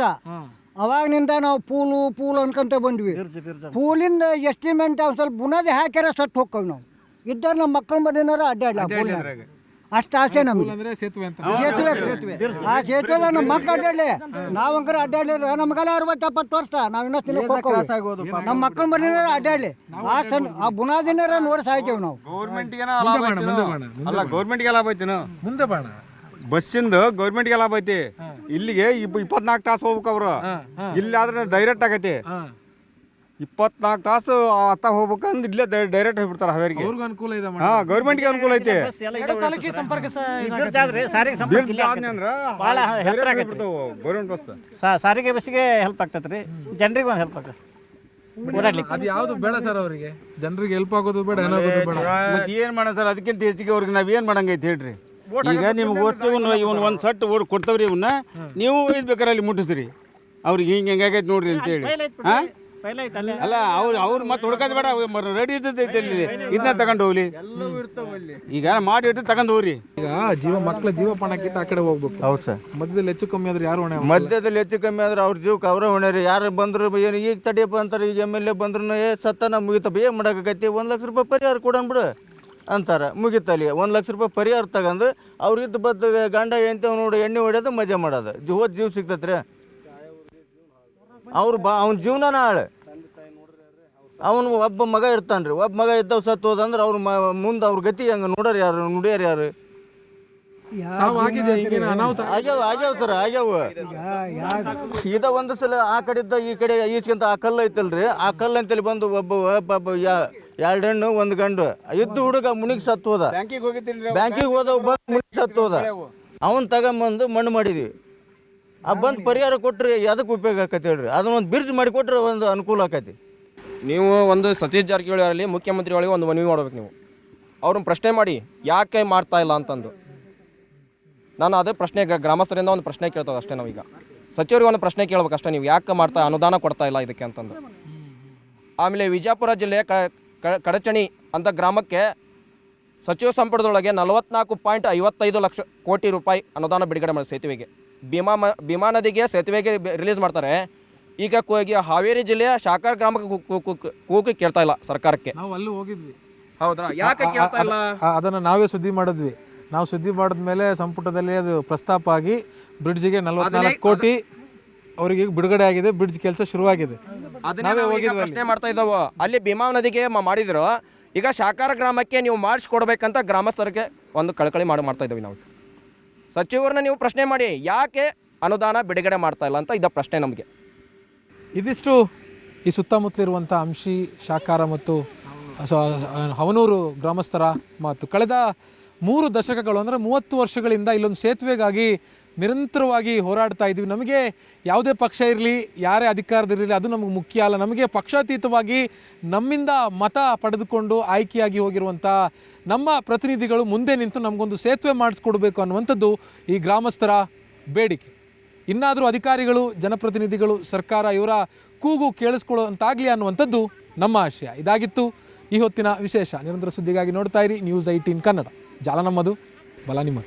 ಅವಾಗಿನಿಂದ ನಾವು ಪೂಲು ಅನ್ಕೊಂತ ಬಂದ್ವಿ. ಪೂಲಿಂದ ಎಸ್ಟಿಮೇಟ್ ಒಂದು ಸ್ವಲ್ಪ ಬುನಾದಿ ಹಾಕ್ಯಾರ ಸತ್ತು ಹೋಗ್ತೇವೆ ನಾವು. ಇದ್ದ ನಮ್ಮ ಮಕ್ಕಳು ಬಂದಿನಾರ ಅಡ್ಡಾಡ್ಲ ಅಷ್ಟು ಆಸೆ ನಮ್ಗೆ. ಸೇತುವೆ ಆ ಸೇತುವೆ ನಮ್ಮ ಮಕ್ಕಳು ಅಡ್ಡಾಡ್ಲಿ, ನಾವಂಕರ ಅಡ್ಡಾಡ್ಲಿಲ್ಲ. ನಮ್ಗೆಲ್ಲ 60-70 ವರ್ಷ ನಾವು ಇನ್ನೂ ನಮ್ಮ ಮಕ್ಕಳು ಬಂದಿನಾರ ಅಡ್ಡಾಡ್ಲಿ. ಆ ಬುನಾದಿನಾರ ನೋಡಿ ಸಾಯ್ತೇವೆ ನಾವು. ಗೌರ್ಮೆಂಟ್ಗೆ ಲಾಭ ಐತಿ. ಮುಂದೆ ಬಾಣ. ಬಸ್ಸಿಂದು ಗೌರ್ಮೆಂಟ್ಗೆ ಲಾಭ ಐತಿ. ಇಲ್ಲಿಗೆ 24 ತಾಸು ಹೋಗ್ಬೇಕು ಅವರು. ಇಲ್ಲಿ ಆದ್ರೆ ಡೈರೆಕ್ಟ್ ಆಗೈತಿ. 24 ತಾಸು ಅತ್ತ ಹೋಗ್ಬೇಕಂದ್ರೆ ಇಲ್ಲೇ ಡೈರೆಕ್ಟ್ ಹೋಗ್ಬಿಡ್ತಾರೆ ಹಾವೇರಿಗೆ. ಅನುಕೂಲ ಇದೆ. ಗೌರ್ಮೆಂಟ್ಗೆ ಅನುಕೂಲ ಐತಿ. ಗೌರ್ಮೆಂಟ್ ಬಸ್ ಸಾರಿಗೆ ಬಸ್ಸಿಗೆ ಹೆಲ್ಪ್ ಆಗ್ತೈತೆ ರೀ, ಜನರಿಗೆ ಒಂದು ಹೆಲ್ಪ್ ಆಗ್ತದೆ ಓಡಾಡ್ಲಿಕ್ಕೆ. ಅದು ಯಾವುದು ಬೇಡ ಸರ್ ಅವರಿಗೆ, ಜನರಿಗೆ ಹೆಲ್ಪ್ ಆಗೋದು ಬೇಡ, ಏನಾಗೋದು ಬೇಡ. ಮತ್ತೆ ಏನು ಮಾಡೋಣ ಸರ್? ಅದಕ್ಕಿಂತ ಹೆಚ್ಚಿಗೆ ಅವ್ರಿಗೆ ನಾವು ಏನು ಮಾಡಂಗೈತೆ ಹೇಳ್ರಿ. ಈಗ ನಿಮ್ಗೆ ಒಟ್ಟು ಇವನು ಒಂದು ಸಟ್ ಓಡ್ ಕೊಡ್ತಾವ್ರಿ. ಇವನ್ನ ನೀವು ಬೇಕಾರೆ ಅಲ್ಲಿ ಮುಟ್ಟಿಸ್ರಿ ಅವ್ರಿಗೆ ಹಿಂಗಾಗೈತೆ ನೋಡ್ರಿ ಅಂತೇಳಿ. ಹಾಂ ಅಲ್ಲ, ಅವ್ರು ಮತ್ತೆ ಹುಡ್ಕೋದು ಬೇಡ, ರೆಡಿ ಇದ್ದೈತೆ ಅಲ್ಲಿ. ಇದನ್ನ ತಗೊಂಡು ಹೋಗ್ಲಿ, ಈಗ ಮಾಡಿ ಇಟ್ಟು ತಗೊಂಡು ಹೋಗ್ರಿ. ಈಗ ಮಕ್ಕಳ ಜೀವಪಾನಕ್ಕಿಂತ ಆ ಕಡೆ ಹೋಗ್ಬೇಕು. ಹೌದು ಸರ್. ಮಧ್ಯದಲ್ಲಿ ಹೆಚ್ಚು ಕಮ್ಮಿ ಆದ್ರೆ ಯಾರು ಹೊಣೆ? ಮಧ್ಯದಲ್ಲಿ ಹೆಚ್ಚು ಕಮ್ಮಿ ಆದ್ರೆ ಅವ್ರ ಜೀವಕ್ಕೆ ಅವರೇ ಹೊಣೆರಿ. ಯಾರು ಬಂದ್ರು ಏನು ಈಗ ತಡಿಯಪ್ಪ ಅಂತಾರೆ. ಈಗ MLA ಬಂದ್ರು ಸತ್ತನ ಮುಗಿತಪ್ಪ, ಏನು ಮಾಡೋಕೈತಿ, 1 ಲಕ್ಷ ರೂಪಾಯಿ ಪರಿಹಾರ ಕೊಡೋಣ ಬಿಡು ಅಂತಾರೆ. ಮುಗಿತಲ್ಲಿ 1 ಲಕ್ಷ ರೂಪಾಯಿ ಪರಿಹಾರ ತಗೊಂಡು ಅವ್ರಿದ್ದು ಬದ್ದು ಗಂಡ ಎಂತ ನೋಡಿ ಎಣ್ಣೆ ಹೊಡ್ಯೋದು ಮಜಾ ಮಾಡೋದು. ಹೋದ ಜೀವ ಸಿಗ್ತೈತೆ ರೀ. ಅವ್ರು ಅವ್ನ ಜೀವನನ ಹಾಳು. ಅವನು ಒಬ್ಬ ಮಗ ಇರ್ತಾನೆ ರೀ. ಒಬ್ಬ ಮಗ ಇದ್ದವ್ ಸತ್ತು ಹೋದಂದ್ರೆ ಅವ್ರು ಮುಂದೆ ಅವ್ರ ಗತಿ ಹೆಂಗೆ ನೋಡೋರು ಯಾರು, ನುಡಿಯೋರು ಯಾರು? ಆಗ್ಯಾವ ಸರ್, ಆಗ್ಯಾವ. ಇದ ಒಂದು ಸಲ ಆ ಕಡೆಯಿಂದ ಈ ಕಡೆ ಈಸ್ಕೊಂತ ಆ ಕಲ್ಲು ಐತಲ್ರಿ, ಆ ಕಲ್ಲು ಅಂತೇಳಿ ಬಂದು ಒಬ್ಬ 2 ಹೆಣ್ಣು 1 ಗಂಡು ಇದ್ದು ಹುಡುಗ ಮುನಿಗೆ ಸತ್ತು ಹೋದ. ಬ್ಯಾಂಕಿಗೆ ಹೋದವ್ ಬಂದು ಮುನಿಗೆ ಸತ್ತು ಹೋದ. ಅವನ್ ತಗೊಂಬಂದು ಮಣ್ಣು ಮಾಡಿದ್ವಿ. ಆ ಬಂದು ಪರಿಹಾರ ಕೊಟ್ರಿ ಅದಕ್ಕೆ ಉಪಯೋಗ ಆಕತಿ ಹೇಳ್ರಿ. ಅದನ್ನೊಂದು ಬ್ರಿಡ್ಜ್ ಮಾಡಿ ಕೊಟ್ರೆ ಒಂದು ಅನುಕೂಲ ಆಕತಿ. ನೀವು ಒಂದು ಸತೀಶ್ ಜಾರಕಿಹೊಳಿ ಅವರಲ್ಲಿ ಮುಖ್ಯಮಂತ್ರಿಗಳಿಗೆ ಒಂದು ಮನವಿ ಮಾಡ್ಬೇಕು. ನೀವು ಅವ್ರನ್ನ ಪ್ರಶ್ನೆ ಮಾಡಿ ಯಾಕೆ ಮಾಡ್ತಾ ಇಲ್ಲ ಅಂತಂದು. ನಾನು ಅದೇ ಪ್ರಶ್ನೆ ಗ್ರಾಮಸ್ಥರಿಂದ ಒಂದು ಪ್ರಶ್ನೆ ಕೇಳ್ತದೆ ಅಷ್ಟೇ. ನಾವೀಗ ಸಚಿವರಿಗೆ ಒಂದು ಪ್ರಶ್ನೆ ಕೇಳ್ಬೇಕು ಅಷ್ಟೇ, ನೀವು ಯಾಕೆ ಅನುದಾನ ಕೊಡ್ತಾ ಇಲ್ಲ ಇದಕ್ಕೆ ಅಂತಂದು. ಆಮೇಲೆ ವಿಜಯಪುರ ಜಿಲ್ಲೆಯ ಕಡಚಣಿ ಅಂತ ಗ್ರಾಮಕ್ಕೆ ಸಚಿವ ಸಂಪುಟದೊಳಗೆ 44.55 ಲಕ್ಷ ಕೋಟಿ ರೂಪಾಯಿ ಅನುದಾನ ಬಿಡುಗಡೆ ಮಾಡಿ ಸೇತುವೆಗೆ. ಭೀಮಾ ನದಿಗೆ ಸೇತುವೆಗೆ ರಿಲೀಸ್ ಮಾಡ್ತಾರೆ. ಈಗ ಹಾವೇರಿ ಜಿಲ್ಲೆಯ ಶಾಖಾರ ಗ್ರಾಮಕ್ಕೆ ಕೂಗು ಕೇಳ್ತಾ ಇಲ್ಲ ಸರ್ಕಾರಕ್ಕೆ. ನಾವು ಅಲ್ಲಿ ಹೋಗಿದ್ವಿ. ಹೌದಾ? ಯಾಕೆ ಕೇಳ್ತಾ ಇಲ್ಲ? ಅದನ್ನು ನಾವೇ ಸುದ್ದಿ ಮಾಡಿದ್ವಿ. ನಾವು ಸುದ್ದಿ ಮಾಡಿದ್ಮೇಲೆ ಸಂಪುಟದಲ್ಲಿ ಅದು ಪ್ರಸ್ತಾಪ ಆಗಿ ಬ್ರಿಡ್ಜಿಗೆ 44 ಕೋಟಿ ಅವರಿಗೆ ಬಿಡುಗಡೆ ಆಗಿದೆ. ಬ್ರಿಡ್ಜ್ ಕೆಲಸ ಶುರುವಾಗಿದೆ. ಪ್ರಶ್ನೆ ಮಾಡ್ತಾ ಇದ್ದಾವೆ. ಅಲ್ಲಿ ಭೀಮಾ ನದಿಗೆ ಮಾಡಿದ್ರು. ಈಗ ಶಾಖಾರ ಗ್ರಾಮಕ್ಕೆ ನೀವು ಮಾಡಿಸ್ಕೊಡ್ಬೇಕಂತ ಗ್ರಾಮಸ್ಥರಿಗೆ ಒಂದು ಕಳಕಳಿ ಮಾಡ್ತಾ ಇದ್ದೀವಿ ನಾವು. ಸಚಿವರನ್ನ ನೀವು ಪ್ರಶ್ನೆ ಮಾಡಿ ಯಾಕೆ ಅನುದಾನ ಬಿಡುಗಡೆ ಮಾಡ್ತಾ ಇಲ್ಲ ಅಂತ ಇದ್ದ ಪ್ರಶ್ನೆ ನಮಗೆ. ಇದಿಷ್ಟು ಈ ಸುತ್ತಮುತ್ತಲಿರುವಂಥ ಅಂಶಿ, ಶಾಖಾರ ಮತ್ತು ಹವನೂರು ಗ್ರಾಮಸ್ಥರ ಮಾತು. ಕಳೆದ 3 ದಶಕಗಳು ಅಂದರೆ 30 ವರ್ಷಗಳಿಂದ ಇಲ್ಲೊಂದು ಸೇತುವೆಗಾಗಿ ನಿರಂತರವಾಗಿ ಹೋರಾಡ್ತಾ ಇದ್ದೀವಿ. ನಮಗೆ ಯಾವುದೇ ಪಕ್ಷ ಇರಲಿ, ಯಾರೇ ಅಧಿಕಾರದಿರಲಿ, ಅದು ನಮಗೆ ಮುಖ್ಯ ಅಲ್ಲ. ನಮಗೆ ಪಕ್ಷಾತೀತವಾಗಿ ನಮ್ಮಿಂದ ಮತ ಪಡೆದುಕೊಂಡು ಆಯ್ಕೆಯಾಗಿ ಹೋಗಿರುವಂಥ ನಮ್ಮ ಪ್ರತಿನಿಧಿಗಳು ಮುಂದೆ ನಿಂತು ನಮಗೊಂದು ಸೇತುವೆ ಮಾಡಿಸ್ಕೊಡ್ಬೇಕು ಅನ್ನುವಂಥದ್ದು ಈ ಗ್ರಾಮಸ್ಥರ ಬೇಡಿಕೆ. ಇನ್ನಾದರೂ ಅಧಿಕಾರಿಗಳು, ಜನಪ್ರತಿನಿಧಿಗಳು, ಸರ್ಕಾರ ಇವರ ಕೂಗು ಕೇಳಿಸ್ಕೊಳ್ಳುವಂತಾಗಲಿ ಅನ್ನುವಂಥದ್ದು ನಮ್ಮ ಆಶಯ. ಇದಾಗಿತ್ತು ಈ ಹೊತ್ತಿನ ವಿಶೇಷ. ನಿರಂತರ ಸುದ್ದಿಗಾಗಿ ನೋಡ್ತಾ ಇರಿ News 18 ಕನ್ನಡ. ಜಾಲ ನಮ್ಮದು, ಬಲ ನಿಮ್ಮದು.